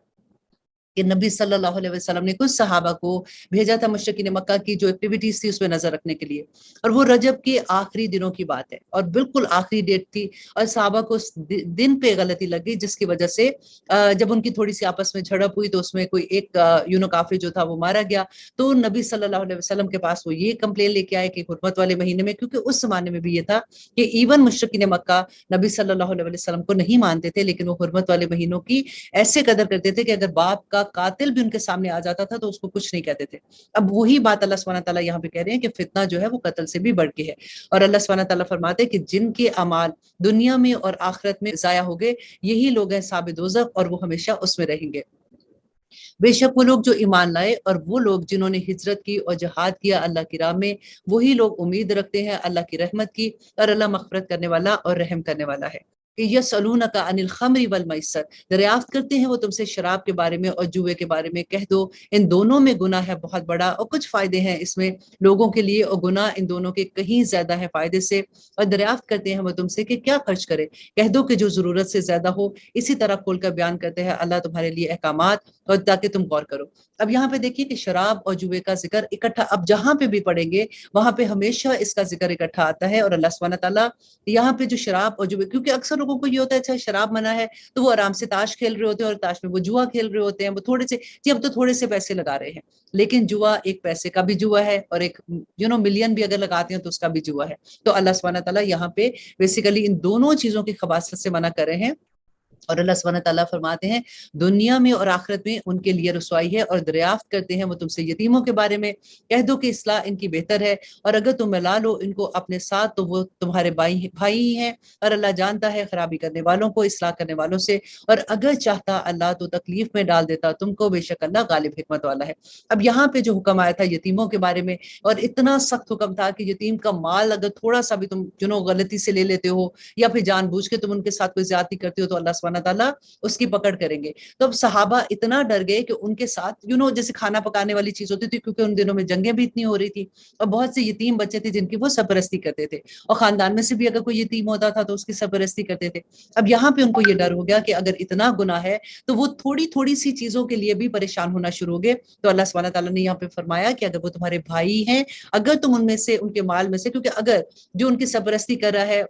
کہ نبی صلی اللہ علیہ وسلم نے کچھ صحابہ کو بھیجا تھا مشرکین مکہ کی جو ایکٹیویٹیز تھی اس پہ نظر رکھنے کے لیے، اور وہ رجب کے آخری دنوں کی بات ہے اور بالکل آخری ڈیٹ تھی، اور صحابہ کو اس دن پہ غلطی لگ گئی جس کی وجہ سے جب ان کی تھوڑی سی آپس میں جھڑپ ہوئی تو اس میں کوئی ایک کافر جو تھا وہ مارا گیا، تو نبی صلی اللہ علیہ وسلم کے پاس وہ یہ کمپلین لے کے آئے کہ حرمت والے مہینے میں، کیونکہ اس زمانے میں بھی یہ تھا کہ ایون مشرکین مکہ نبی صلی اللہ علیہ وسلم کو نہیں مانتے تھے، لیکن وہ حرمت والے مہینوں کی ایسے قدر کرتے تھے کہ اگر باپ کا قاتل بھی ان کے سامنے آ جاتا تھا تو اس کو کچھ نہیں کہتے تھے۔ اب وہی بات اللہ سبحانہ تعالیٰ یہاں پہ کہہ رہے ہیں کہ فتنہ جو ہے وہ قتل سے بھی بڑھ کے ہے، اور اللہ سبحانہ تعالیٰ فرماتے ہیں کہ جن کے اعمال دنیا میں اور آخرت میں ضائع ہو گئے یہی لوگ ہیں صاحب دوزخ، اور وہ ہمیشہ اس میں رہیں گے۔ بے شک وہ لوگ جو ایمان لائے اور وہ لوگ جنہوں نے ہجرت کی اور جہاد کیا اللہ کی راہ میں، وہی لوگ امید رکھتے ہیں اللہ کی رحمت کی، اور اللہ مغفرت کرنے والا اور رحم کرنے والا ہے۔ کہ یسألونک عن الخمر والمیسر، دریافت کرتے ہیں وہ تم سے شراب کے بارے میں اور جوئے کے بارے میں، کہہ دو ان دونوں میں گناہ ہے بہت بڑا، اور کچھ فائدے ہیں اس میں لوگوں کے لیے، اور گناہ ان دونوں کے کہیں زیادہ ہے فائدے سے، اور دریافت کرتے ہیں وہ تم سے کہ کیا خرچ کرے، کہہ دو کہ جو ضرورت سے زیادہ ہو۔ اسی طرح کھول کر بیان کرتے ہیں اللہ تمہارے لیے احکامات، اور تاکہ تم غور کرو۔ اب یہاں پہ دیکھیے کہ شراب اور جوئے کا ذکر اکٹھا، اب جہاں پہ بھی پڑھیں گے وہاں پہ ہمیشہ اس کا ذکر اکٹھا آتا ہے، اور اللہ سبحانہ تعالیٰ یہاں پہ جو شراب اور جوئے، کیونکہ اکثر لوگوں کو یہ ہوتا ہے اچھا شراب منع ہے تو وہ آرام سے تاش کھیل رہے ہوتے ہیں، اور تاش میں وہ جوا کھیل رہے ہوتے ہیں، وہ تھوڑے سے جی اب تو تھوڑے سے پیسے لگا رہے ہیں، لیکن جوا ایک پیسے کا بھی جوا ہے، اور ایک ملین بھی اگر لگاتے ہیں تو اس کا بھی جوا ہے۔ تو اللہ سبحانہ تعالیٰ یہاں پہ بیسیکلی ان دونوں چیزوں کی خباثت سے منع کر رہے ہیں، اور اللہ سبحانہ تعالیٰ فرماتے ہیں دنیا میں اور آخرت میں ان کے لیے رسوائی ہے، اور دریافت کرتے ہیں وہ تم سے یتیموں کے بارے میں، کہہ دو کہ اصلاح ان کی بہتر ہے، اور اگر تم ملا لو ان کو اپنے ساتھ تو وہ تمہارے بھائی ہی ہیں، اور اللہ جانتا ہے خرابی کرنے والوں کو اصلاح کرنے والوں سے، اور اگر چاہتا اللہ تو تکلیف میں ڈال دیتا تم کو، بے شک اللہ غالب حکمت والا ہے۔ اب یہاں پہ جو حکم آیا تھا یتیموں کے بارے میں، اور اتنا سخت حکم تھا کہ یتیم کا مال اگر تھوڑا سا بھی تم غلطی سے لے لیتے ہو، یا پھر جان بوجھ کے تم ان کے ساتھ کوئی زیادتی کرتے ہو، تو اللہ سبحانہ تعالیٰ اس کی پکڑ کریں گے۔ تو اب صحابہ اتنا ڈر گئے کہ ان کے ساتھ جیسے کھانا پکانے والی چیز ہوتی تھی، کیونکہ ان دنوں میں جنگیں بھی اتنی ہو رہی تھی، اور بہت سے یتیم بچے تھے جن کی وہ سرپرستی کرتے تھے، اور خاندان میں سے بھی اگر کوئی یتیم ہوتا تھا تو اس کی سرپرستی کرتے تھے۔ اب یہاں پہ ان کو یہ ڈر ہو گیا کہ اگر اتنا گناہ ہے تو وہ تھوڑی تھوڑی سی چیزوں کے لیے بھی پریشان ہونا شروع ہو گئے۔ تو اللہ سبحانہ تعالیٰ نے یہاں پہ فرمایا کہ اگر وہ تمہارے بھائی ہیں، اگر تم ان میں سے ان کے مال میں سے، کیونکہ اگر جو ان کی سرپرستی کر رہا ہے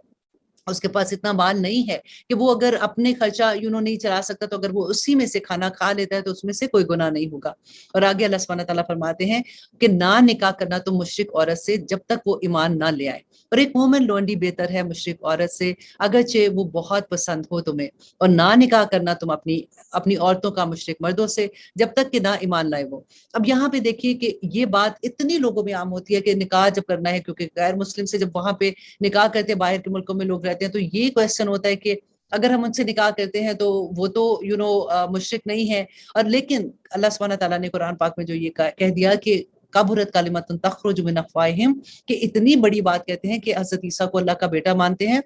اس کے پاس اتنا مال نہیں ہے کہ وہ اگر اپنے خرچہ نہیں چلا سکتا، تو اگر وہ اسی میں سے کھانا کھا لیتا ہے تو اس میں سے کوئی گناہ نہیں ہوگا۔ اور آگے اللہ سبحانہ تعالیٰ فرماتے ہیں کہ نہ نکاح کرنا تم مشرک عورت سے جب تک وہ ایمان نہ لے آئے، اور ایک مومن لونڈی بہتر ہے مشرک عورت سے اگرچہ وہ بہت پسند ہو تمہیں، اور نہ نکاح کرنا تم اپنی عورتوں کا مشرک مردوں سے جب تک کہ نہ ایمان لائے وہ۔ اب یہاں پہ دیکھیے کہ یہ بات اتنی لوگوں میں عام ہوتی ہے کہ نکاح جب کرنا ہے، کیونکہ غیر مسلم سے جب وہاں پہ نکاح کرتے ہیں، باہر کے ملکوں میں لوگ رہتے ہیں، تو یہ کویسچن ہوتا ہے کہ اگر ہم ان سے نکاح کرتے ہیں تو وہ تو مشرک نہیں ہے، اور لیکن اللہ سبحانہ تعالیٰ نے قرآن پاک میں جو یہ کہہ دیا کہ کبرت کلمۃ تخرج من افواہہم، کہ اتنی بڑی بات کہتے ہیں کہ حضرت عیسیٰ کو اللہ کا بیٹا مانتے ہیں،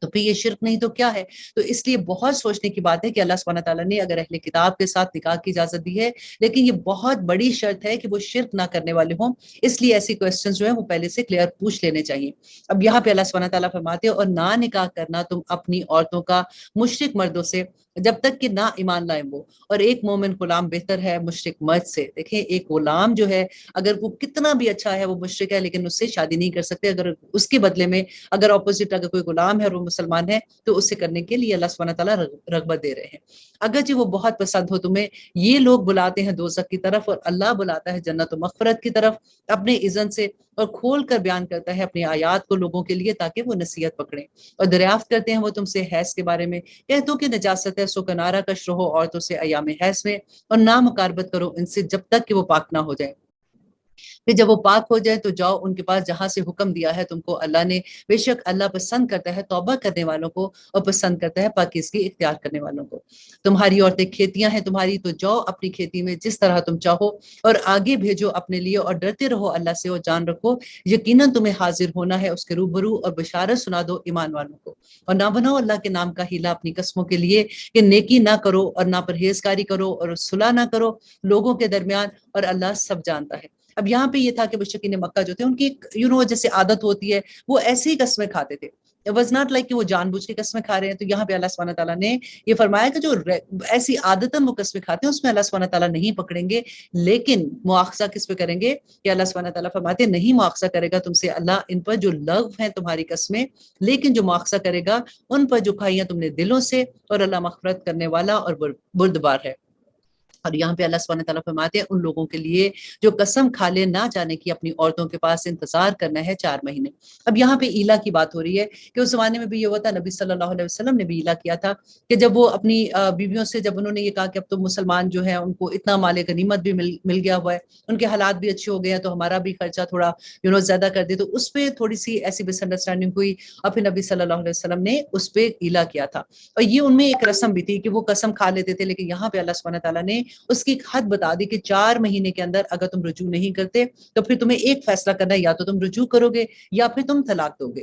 تو پھر یہ شرک نہیں تو کیا ہے؟ تو اس لیے بہت سوچنے کی بات ہے کہ اللہ سبحانہ تعالیٰ نے اگر اہل کتاب کے ساتھ نکاح کی اجازت دی ہے، لیکن یہ بہت بڑی شرط ہے کہ وہ شرک نہ کرنے والے ہوں، اس لیے ایسی کوسچن جو ہیں وہ پہلے سے کلیئر پوچھ لینے چاہیے۔ اب یہاں پہ اللہ سبحانہ تعالیٰ فرماتے ہیں اور نہ نکاح کرنا تم اپنی عورتوں کا مشرک مردوں سے جب تک کہ نہ ایمان لائیں وہ، اور ایک مومن غلام بہتر ہے مشرک مرد سے۔ دیکھیں ایک غلام جو ہے اگر وہ کتنا بھی اچھا ہے، وہ مشرک ہے لیکن اس سے شادی نہیں کر سکتے، اگر اس کے بدلے میں اگر اپوزٹ اگر کوئی غلام ہے اور وہ مسلمان ہے تو اسے کرنے کے لیے اللہ سبحانہ تعالیٰ رغبت دے رہے ہیں۔ اگرچہ وہ بہت پسند ہو تمہیں، یہ لوگ بلاتے ہیں دوزخ کی طرف اور اللہ بلاتا ہے جنت و مغفرت کی طرف اپنے اذن سے، اور کھول کر بیان کرتا ہے اپنی آیات کو لوگوں کے لیے تاکہ وہ نصیحت پکڑیں۔ اور دریافت کرتے ہیں وہ تم سے حیض کے بارے میں، کہہ دو کہ نجاست ہے سو کنارہ کش رہو عورتوں سے ایام حیض میں، اور نہ مقاربت کرو ان سے جب تک کہ وہ پاک نہ ہو جائے، پھر جب وہ پاک ہو جائے تو جاؤ ان کے پاس جہاں سے حکم دیا ہے تم کو اللہ نے، بے شک اللہ پسند کرتا ہے توبہ کرنے والوں کو اور پسند کرتا ہے پاکیزگی اختیار کرنے والوں کو۔ تمہاری عورتیں کھیتیاں ہیں تمہاری، تو جاؤ اپنی کھیتی میں جس طرح تم چاہو، اور آگے بھیجو اپنے لیے، اور ڈرتے رہو اللہ سے، اور جان رکھو یقیناً تمہیں حاضر ہونا ہے اس کے روبرو، اور بشارت سنا دو ایمان والوں کو، اور نہ بناؤ اللہ کے نام کا ہیلا اپنی قسموں کے لیے کہ نیکی نہ کرو اور نہ پرہیزگاری کرو اور صلح نہ کرو لوگوں کے درمیان، اور اللہ سب جانتا ہے۔ اب یہاں پہ یہ تھا کہ مشرکین مکہ جو تھے ان کی جیسے عادت ہوتی ہے وہ ایسی ہی قسمیں کھاتے تھے، واز ناٹ لائک کہ وہ جان بوجھ کے قسمیں کھا رہے ہیں۔ تو یہاں پہ اللہ سبحانہ تعالیٰ نے یہ فرمایا کہ جو ایسی عادتاً وہ قسمیں کھاتے ہیں اس میں اللہ سبحانہ تعالیٰ نہیں پکڑیں گے، لیکن مواخذہ کس پہ کریں گے کہ اللہ سبحانہ تعالیٰ فرماتے ہیں نہیں مواخذہ کرے گا تم سے اللہ ان پر جو لغو ہیں تمہاری قسمیں، لیکن جو مواخذہ کرے گا ان پر جو کھائیاں تم نے دلوں سے، اور اللہ مغفرت کرنے والا اور بردبار ہے۔ اور یہاں پہ اللہ سبحانہ تعالیٰ فرماتے ہیں ان لوگوں کے لیے جو قسم کھا لے نہ جانے کی اپنی عورتوں کے پاس انتظار کرنا ہے 4 مہینے۔ اب یہاں پہ ایلا کی بات ہو رہی ہے کہ اس زمانے میں بھی یہ ہوا تھا، نبی صلی اللہ علیہ وسلم نے بھی ایلا کیا تھا کہ جب وہ اپنی بیویوں سے جب انہوں نے یہ کہا کہ اب تو مسلمان جو ہیں ان کو اتنا مال غنیمت بھی مل گیا ہوا ہے، ان کے حالات بھی اچھے ہو گئے ہیں، تو ہمارا بھی خرچہ تھوڑا زیادہ کر دے، تو اس پہ تھوڑی سی ایسی مس انڈرسٹینڈنگ ہوئی، اور پھر نبی صلی اللہ علیہ وسلم نے اس پہ ایلا کیا تھا۔ اور یہ ان میں ایک رسم بھی تھی کہ وہ قسم کھا لیتے تھے، لیکن یہاں پہ اللہ سبحانہ تعالیٰ نے اس کی حد بتا دی کہ 4 مہینے کے اندر اگر تم رجوع نہیں کرتے تو پھر تمہیں ایک فیصلہ کرنا ہے، یا تو تم رجوع کرو گے یا پھر تم طلاق دو گے۔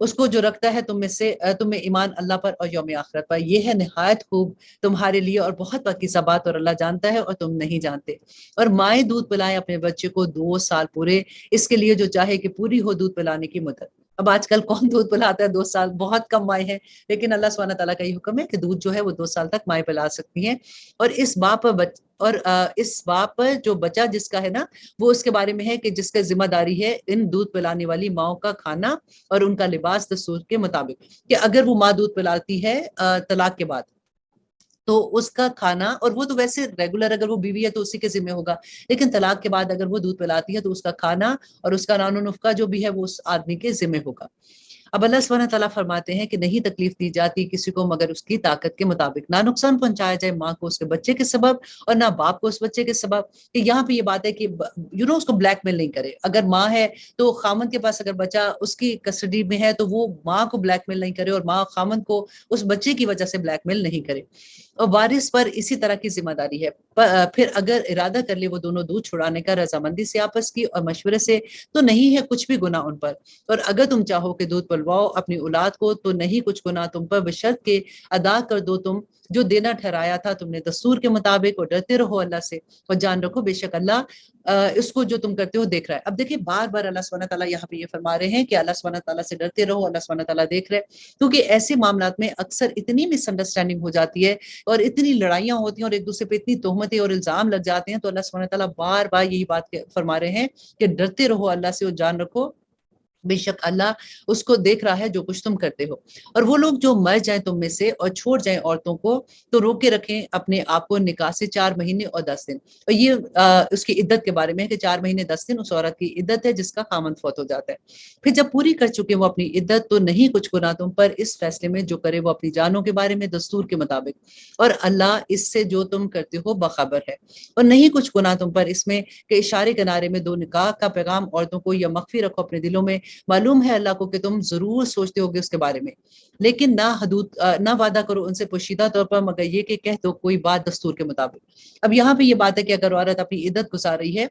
اس کو جو رکھتا ہے تم میں ایمان اللہ پر اور یوم آخرت پر، یہ ہے نہایت خوب تمہارے لیے اور بہت پاکیزہ بات، اور اللہ جانتا ہے اور تم نہیں جانتے۔ اور مائیں دودھ پلائیں اپنے بچے کو 2 سال پورے، اس کے لیے جو چاہے کہ پوری ہو دودھ پلانے کی مدت۔ اب آج کل کون دودھ پلاتا ہے 2 سال، بہت کم مائیں ہیں، لیکن اللہ سبحانہ تعالیٰ کا یہ حکم ہے کہ دودھ جو ہے وہ 2 سال تک مائیں پلا سکتی ہیں۔ اور اس باپ پر جو بچہ جس کا ہے نا، وہ اس کے بارے میں ہے کہ جس کا ذمہ داری ہے ان دودھ پلانے والی ماؤں کا کھانا اور ان کا لباس دستور کے مطابق، کہ اگر وہ ماں دودھ پلاتی ہے طلاق کے بعد تو اس کا کھانا، اور وہ تو ویسے ریگولر اگر وہ بیوی ہے تو اسی کے ذمہ ہوگا، لیکن طلاق کے بعد اگر وہ دودھ پلاتی ہے تو اس کا کھانا اور اس کا نان و نفقہ جو بھی ہے وہ اس آدمی کے ذمہ ہوگا۔ اب اللہ سبحانہ تعالیٰ فرماتے ہیں کہ نہیں تکلیف دی جاتی کسی کو مگر اس کی طاقت کے مطابق، نہ نقصان پہنچایا جائے ماں کو اس کے بچے کے سبب اور نہ باپ کو اس بچے کے سبب۔ کہ یہاں پہ یہ بات ہے کہ اس کو بلیک میل نہیں کرے، اگر ماں ہے تو خامن کے پاس اگر بچہ اس کی کسٹڈی میں ہے تو وہ ماں کو بلیک میل نہیں کرے، اور ماں خامن کو اس بچے کی وجہ سے بلیک میل نہیں کرے۔ اور وارث پر اسی طرح کی ذمہ داری ہے، پھر اگر ارادہ کر لے وہ دونوں دودھ چھڑانے کا رضامندی سے آپس کی اور مشورے سے تو نہیں ہے کچھ بھی گناہ ان پر۔ اور اگر تم چاہو کہ دودھ پلواؤ اپنی اولاد کو تو نہیں کچھ گناہ تم پر، بشرط کہ ادا کر دو تم جو دینا ٹھہرایا تھا تم نے دستور کے مطابق، اور ڈرتے رہو اللہ سے اور جان رکھو بے شک اللہ اس کو جو تم کرتے ہو دیکھ رہا ہے۔ اب دیکھیں بار بار اللہ سبحانہ تعالیٰ یہاں پہ یہ فرما رہے ہیں کہ اللہ سبحانہ تعالیٰ سے ڈرتے رہو، اللہ سبحانہ تعالیٰ دیکھ رہے، کیونکہ ایسے معاملات میں اکثر اتنی مس انڈرسٹینڈنگ ہو جاتی ہے اور اتنی لڑائیاں ہوتی ہیں اور ایک دوسرے پہ اتنی تہمتیں اور الزام لگ جاتے ہیں، تو اللہ سبحانہ تعالیٰ بار بار یہی بات فرما رہے ہیں کہ ڈرتے رہو اللہ سے اور جان رکھو بے شک اللہ اس کو دیکھ رہا ہے جو کچھ تم کرتے ہو۔ اور وہ لوگ جو مر جائیں تم میں سے اور چھوڑ جائیں عورتوں کو تو روکے رکھیں اپنے آپ کو نکاح سے 4 مہینے اور 10 دن۔ اور یہ اس کی عدت کے بارے میں ہے کہ 4 مہینے 10 دن اس عورت کی عدت ہے جس کا خامند فوت ہو جاتا ہے۔ پھر جب پوری کر چکے وہ اپنی عدت تو نہیں کچھ گناہ تم پر اس فیصلے میں جو کرے وہ اپنی جانوں کے بارے میں دستور کے مطابق، اور اللہ اس سے جو تم کرتے ہو باخبر ہے۔ اور نہیں کچھ گناہ تم پر اس میں کہ اشارے کنارے میں 2 نکاح کا پیغام عورتوں کو یا مخفی رکھو اپنے دلوں میں، معلوم ہے اللہ کو کہ تم ضرور سوچتے ہوگے اس کے بارے میں، لیکن نہ وعدہ کرو ان سے پوشیدہ طور پر مگر یہ کہ کہہ دو کوئی بات دستور کے مطابق۔ اب یہاں پہ یہ بات ہے کہ اگر عورت اپنی عدت گزار رہی ہے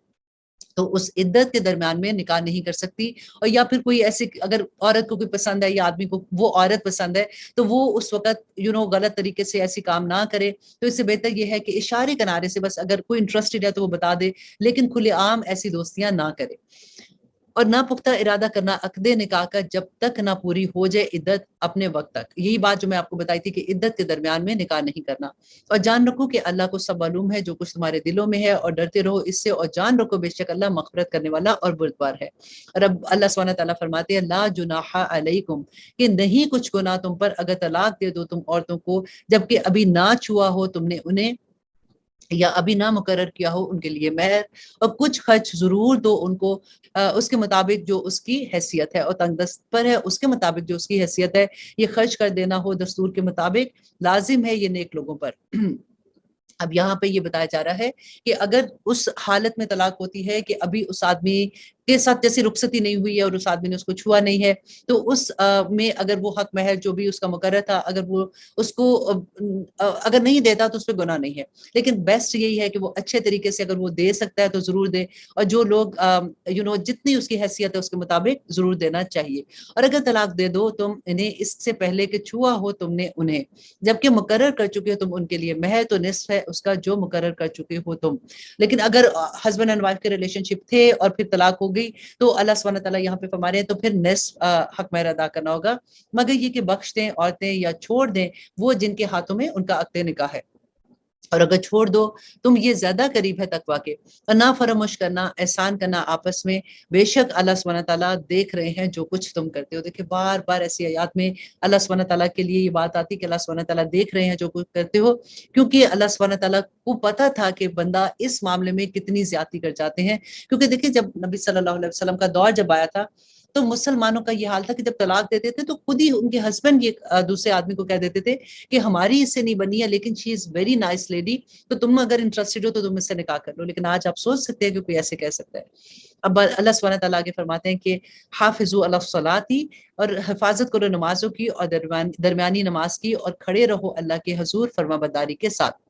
تو اس عدت کے درمیان میں نکاح نہیں کر سکتی، اور یا پھر کوئی ایسی اگر عورت کو کوئی پسند ہے یا آدمی کو وہ عورت پسند ہے تو وہ اس وقت غلط طریقے سے ایسی کام نہ کرے۔ تو اس سے بہتر یہ ہے کہ اشارے کنارے سے بس اگر کوئی انٹرسٹڈ ہے تو وہ بتا دے، لیکن کھلے عام ایسی دوستیاں نہ کرے۔ اور نہ پختہ ارادہ کرنا عقد نکاح کا جب تک نہ پوری ہو جائے عدت اپنے وقت تک، یہی بات جو میں آپ کو بتائی تھی کہ عدت کے درمیان میں نکاح نہیں کرنا۔ اور جان رکھو کہ اللہ کو سب معلوم ہے جو کچھ تمہارے دلوں میں ہے، اور ڈرتے رہو اس سے اور جان رکھو بے شک اللہ مغفرت کرنے والا اور بردبار ہے۔ اور اب اللہ سبحانہ تعالیٰ فرماتے ہیں لا جناح علیکم، کہ نہیں کچھ گناہ تم پر اگر طلاق دے دو تم عورتوں کو جبکہ ابھی نہ چھوا ہو تم نے انہیں یا ابھی نہ مقرر کیا ہو ان کے لیے مہر، اور کچھ خرچ ضرور دو ان کو اس کے مطابق جو اس کی حیثیت ہے، اور تنگ دست پر ہے اس کے مطابق جو اس کی حیثیت ہے، یہ خرچ کر دینا ہو دستور کے مطابق لازم ہے یہ نیک لوگوں پر۔ اب یہاں پہ یہ بتایا جا رہا ہے کہ اگر اس حالت میں طلاق ہوتی ہے کہ ابھی اس آدمی کے ساتھ جیسی رخصتی نہیں ہوئی ہے اور اس آدمی نے اس کو چھوا نہیں ہے، تو اس میں اگر وہ حق مہر جو بھی اس کا مقرر تھا اگر وہ اس کو اگر نہیں دیتا تو اس پہ گناہ نہیں ہے، لیکن بیسٹ یہی ہے کہ وہ اچھے طریقے سے اگر وہ دے سکتا ہے تو ضرور دے، اور جو لوگ جتنی اس کی حیثیت ہے اس کے مطابق ضرور دینا چاہیے۔ اور اگر طلاق دے دو تم انہیں اس سے پہلے کہ چھوا ہو تم نے انہیں جبکہ مقرر کر چکے ہو تم ان کے لیے مہر، تو نصف ہے اس کا جو مقرر کر چکے ہو تم۔ لیکن اگر ہسبینڈ اینڈ وائف کے ریلیشن شپ تھے اور پھر طلاق ہو گئی تو اللہ سبحانہ تعالیٰ یہاں پہ فرما رہے ہیں تو پھر نصف حق مہر ادا کرنا ہوگا، مگر یہ کہ بخش دیں عورتیں یا چھوڑ دیں وہ جن کے ہاتھوں میں ان کا عقد نکاح ہے، اور اگر چھوڑ دو تم یہ زیادہ قریب ہے تقویٰ کے، اور نہ فراموش کرنا احسان کرنا آپس میں، بے شک اللہ سبحانہ تعالیٰ دیکھ رہے ہیں جو کچھ تم کرتے ہو۔ دیکھیں بار بار ایسی آیات میں اللہ سبحانہ تعالیٰ کے لیے یہ بات آتی کہ اللہ سبحانہ تعالیٰ دیکھ رہے ہیں جو کچھ کرتے ہو، کیونکہ اللہ سبحانہ تعالیٰ کو پتا تھا کہ بندہ اس معاملے میں کتنی زیادتی کر جاتے ہیں۔ کیونکہ دیکھیں جب نبی صلی اللہ علیہ وسلم کا دور جب آیا تھا تو مسلمانوں کا یہ حال تھا کہ جب طلاق دیتے تھے تو خود ہی ان کے ہسبینڈ یہ دوسرے آدمی کو کہہ دیتے تھے کہ ہماری اس سے نہیں بنی ہے لیکن شی از ویری نائس لیڈی، تو تم اگر انٹرسٹڈ ہو تو تم اس سے نکاح کر لو۔ لیکن آج آپ سوچ سکتے ہیں کہ کوئی ایسے کہہ سکتا ہے؟ اب اللہ سبحانہ تعالیٰ آگے فرماتے ہیں کہ حافظوا علی الصلاۃ، اور حفاظت کرو نمازوں کی اور درمیانی نماز کی، اور کھڑے رہو اللہ کے حضور فرما برداری کے ساتھ۔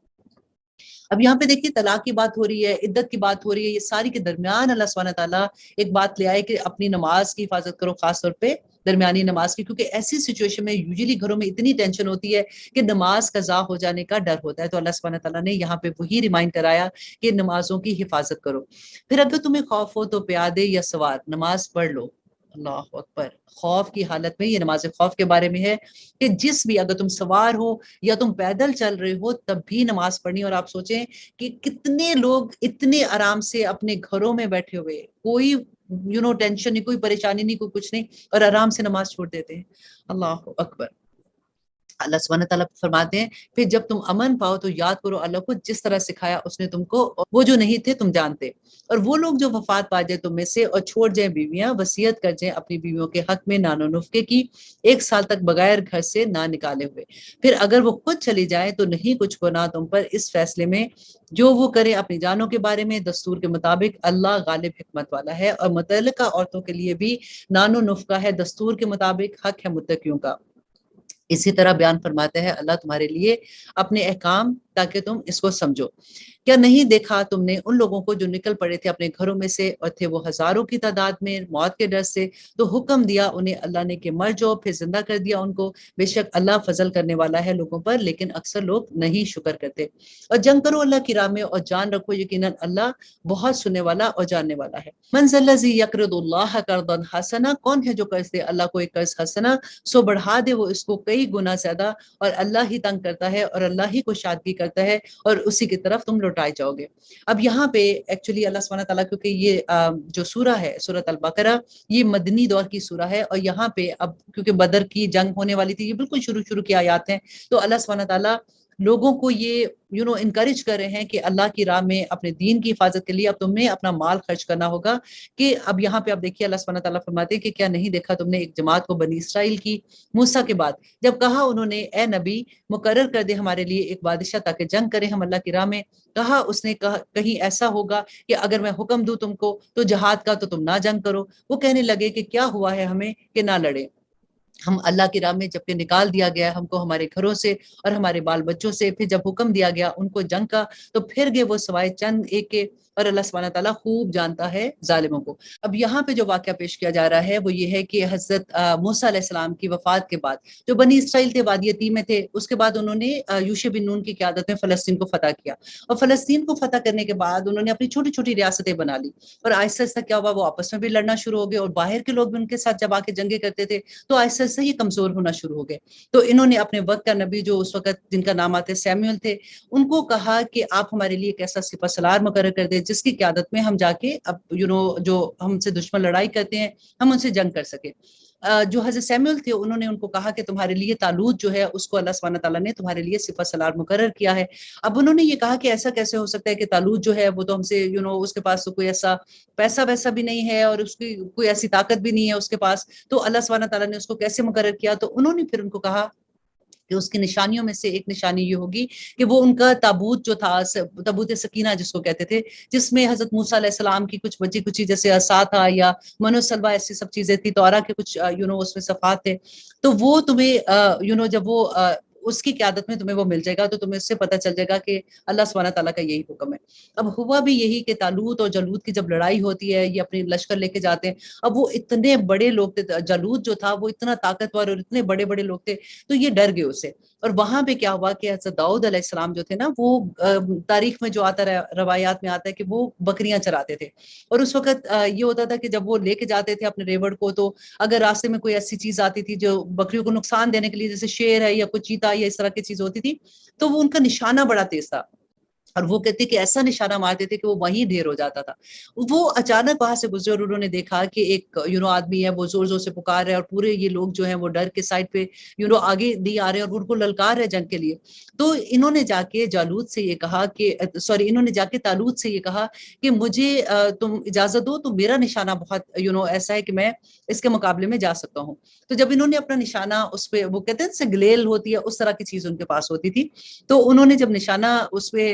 اب یہاں پہ دیکھیے طلاق کی بات ہو رہی ہے، عدت کی بات ہو رہی ہے، یہ ساری کے درمیان اللہ سبحانہ تعالیٰ ایک بات لے آئے کہ اپنی نماز کی حفاظت کرو، خاص طور پہ درمیانی نماز کی، کیونکہ ایسی سچویشن میں یوزلی گھروں میں اتنی ٹینشن ہوتی ہے کہ نماز قضا ہو جانے کا ڈر ہوتا ہے. تو اللہ سبحانہ تعالیٰ نے یہاں پہ وہی ریمائنڈ کرایا کہ نمازوں کی حفاظت کرو. پھر اگر تمہیں خوف ہو تو پیادے یا سوار نماز پڑھ لو. اللہ اکبر. خوف کی حالت میں، یہ نماز خوف کے بارے میں ہے کہ جس بھی، اگر تم سوار ہو یا تم پیدل چل رہے ہو تب بھی نماز پڑھنی. اور آپ سوچیں کہ کتنے لوگ اتنے آرام سے اپنے گھروں میں بیٹھے ہوئے، کوئی ٹینشن نہیں، کوئی پریشانی نہیں، کوئی کچھ نہیں، اور آرام سے نماز چھوڑ دیتے ہیں. اللہ اکبر. اللہ سبحانہ تعالیٰ فرماتے ہیں پھر جب تم امن پاؤ تو یاد کرو اللہ کو جس طرح سکھایا اس نے تم کو، وہ جو نہیں تھے تم جانتے. اور وہ لوگ جو وفات پا جائے تم میں سے اور چھوڑ جائیں بیویاں، وصیت کر جائیں اپنی بیویوں کے حق میں نان و نفقے کی 1 سال تک بغیر گھر سے نہ نکالے ہوئے. پھر اگر وہ خود چلی جائے تو نہیں کچھ گناہ تم پر اس فیصلے میں جو وہ کرے اپنی جانوں کے بارے میں دستور کے مطابق. اللہ غالب حکمت والا ہے. اور متعلقہ عورتوں کے لیے بھی نان و نفقہ ہے دستور کے مطابق، حق ہے متقیوں کا. اسی طرح بیان فرماتے ہیں اللہ تمہارے لیے اپنے احکام تاکہ تم اس کو سمجھو. کیا نہیں دیکھا تم نے ان لوگوں کو جو نکل پڑے تھے اپنے گھروں میں سے اور تھے وہ ہزاروں کی تعداد میں موت کے ڈر سے، تو حکم دیا انہیں اللہ نے کہ مر جاؤ، پھر زندہ کر دیا ان کو. بے شک اللہ فضل کرنے والا ہے لوگوں پر، لیکن اکثر لوگ نہیں شکر کرتے. اور جنگ کرو اللہ کی راہ میں اور جان رکھو یقیناً اللہ بہت سننے والا اور جاننے والا ہے. من ذا الذی یقرض اللہ قرضا حسنا، کون ہے جو قرض دے اللہ کو ایک قرض حسنا، سو بڑھا دے وہ اس کو کئی گنا زیادہ. اور اللہ ہی تنگ کرتا ہے اور اللہ ہی کو شادگی کرتا ہے اور اسی کی طرف تم لوٹائے جاؤ گے. اب یہاں پہ ایکچولی اللہ سبحانہ تعالیٰ، کیونکہ یہ جو سورہ ہے سورۃ البقرہ، یہ مدنی دور کی سورہ ہے، اور یہاں پہ اب کیونکہ بدر کی جنگ ہونے والی تھی، یہ بالکل شروع کی آیات ہیں، تو اللہ سبحانہ تعالیٰ لوگوں کو یہ انکریج کر رہے ہیں کہ اللہ کی راہ میں اپنے دین کی حفاظت کے لیے اب تمہیں اپنا مال خرچ کرنا ہوگا. کہ اب یہاں پہ اب دیکھیے اللہ سبحانہ تعالیٰ فرماتے ہیں کہ کیا نہیں دیکھا تم نے ایک جماعت کو بنی اسرائیل کی موسیٰ کے بعد، جب کہا انہوں نے اے نبی مقرر کر دے ہمارے لیے ایک بادشاہ تاکہ جنگ کرے ہم اللہ کی راہ میں. کہا اس نے کہیں ایسا ہوگا کہ اگر میں حکم دوں تم کو تو جہاد کا تو تم نہ جنگ کرو. وہ کہنے لگے کہ کیا ہوا ہے ہمیں کہ نہ لڑے. ہم اللہ کی راہ میں جب کہ نکال دیا گیا ہم کو ہمارے گھروں سے اور ہمارے بال بچوں سے، پھر جب حکم دیا گیا ان کو جنگ کا تو پھر گئے وہ سوائے چند ایک کے. اور اللہ سبحانہ تعالیٰ خوب جانتا ہے ظالموں کو. اب یہاں پہ جو واقعہ پیش کیا جا رہا ہے وہ یہ ہے کہ حضرت موسیٰ علیہ السلام کی وفات کے بعد جو بنی اسرائیل تھے وادی تیہ میں تھے، اس کے بعد انہوں نے یوشع بن نون کی قیادت میں فلسطین کو فتح کیا. اور فلسطین کو فتح کرنے کے بعد انہوں نے اپنی چھوٹی چھوٹی ریاستیں بنا لی، اور آہستہ آہستہ کیا ہوا، وہ آپس میں بھی لڑنا شروع ہو گئے، اور باہر کے لوگ بھی ان کے ساتھ جب آ کے جنگیں کرتے تھے تو آہستہ آہستہ ہی کمزور ہونا شروع ہو گئے. تو انہوں نے اپنے وقت کا نبی جو اس وقت جن کا نام آتے سیموئل تھے، ان کو کہا کہ آپ ہمارے لیے ایک ایسا سپہ سالار مقرر کر دیں جس کی قیادت میں ہم جا کے اب جو ہم سے دشمن لڑائی کرتے ہیں ہم ان سے جنگ کر سکیں. جو حضرت سیموئل تھے انہوں نے ان کو کہا کہ تمہارے لیے طالوت جو ہے اس کو اللہ سبحانہ تعالیٰ نے تمہارے لیے سپہ سالار مقرر کیا ہے. اب انہوں نے یہ کہا کہ ایسا کیسے ہو سکتا ہے کہ طالوت جو ہے وہ تو ہم سے اس کے پاس تو کوئی ایسا پیسہ ویسا بھی نہیں ہے اور اس کی کوئی ایسی طاقت بھی نہیں ہے اس کے پاس، تو اللہ سبحانہ تعالیٰ نے اس کو کیسے مقرر کیا. تو انہوں نے پھر ان کو کہا کہ اس کی نشانیوں میں سے ایک نشانی یہ ہوگی کہ وہ ان کا تابوت جو تھا، تابوت سکینہ جس کو کہتے تھے، جس میں حضرت موسیٰ علیہ السلام کی کچھ بچی کچی جیسے عصا تھا یا من و سلوہ ایسی سب چیزیں تھی، توراہ کے کچھ اس میں صفحات تھے، تو وہ تمہیں جب وہ اس کی قیادت میں تمہیں وہ مل جائے گا تو تمہیں اس سے پتہ چل جائے گا کہ اللہ سبحانہ تعالیٰ کا یہی حکم ہے. اب ہوا بھی یہی کہ طالوت اور جالوت کی جب لڑائی ہوتی ہے، یہ اپنی لشکر لے کے جاتے ہیں. اب وہ اتنے بڑے لوگ تھے، جالوت جو تھا وہ اتنا طاقتور اور اتنے بڑے بڑے لوگ تھے، تو یہ ڈر گئے اسے. اور وہاں پہ کیا ہوا کہ حضرت داؤد علیہ السلام جو تھے نا، وہ تاریخ میں جو آتا ہے، روایات میں آتا ہے کہ وہ بکریاں چراتے تھے. اور اس وقت یہ ہوتا تھا کہ جب وہ لے کے جاتے تھے اپنے ریوڑ کو، تو اگر راستے میں کوئی ایسی چیز آتی تھی جو بکریوں کو نقصان دینے کے لیے، جیسے شیر ہے یا کوئی چیتا یا اس طرح کی چیز ہوتی تھی، تو وہ ان کا نشانہ بڑا تیز تھا، اور وہ کہتے کہ ایسا نشانہ مارتے تھے کہ وہ وہیں ڈھیر ہو جاتا تھا. وہ اچانک وہاں سے گزرے اور انہوں نے دیکھا کہ ایک آدمی ہے، وہ زور زور سے پکار رہے ہیں، اور پورے یہ لوگ جو ہیں وہ ڈر کے سائڈ پہ آگے دی آ رہے ہیں اور ان کو للکار ہے جنگ کے لیے. تو انہوں نے جا کے جالوت سے یہ کہا کہ انہوں نے جا کے طالوت سے یہ کہا کہ مجھے تم اجازت دو، تو میرا نشانہ بہت ایسا ہے کہ میں اس کے مقابلے میں جا سکتا ہوں. تو جب انہوں نے اپنا نشانہ اس پہ، وہ کہتے ہیں سے گلیل ہوتی ہے اس طرح کی چیز ان کے پاس ہوتی تھی، تو انہوں نے جب نشانہ اس پہ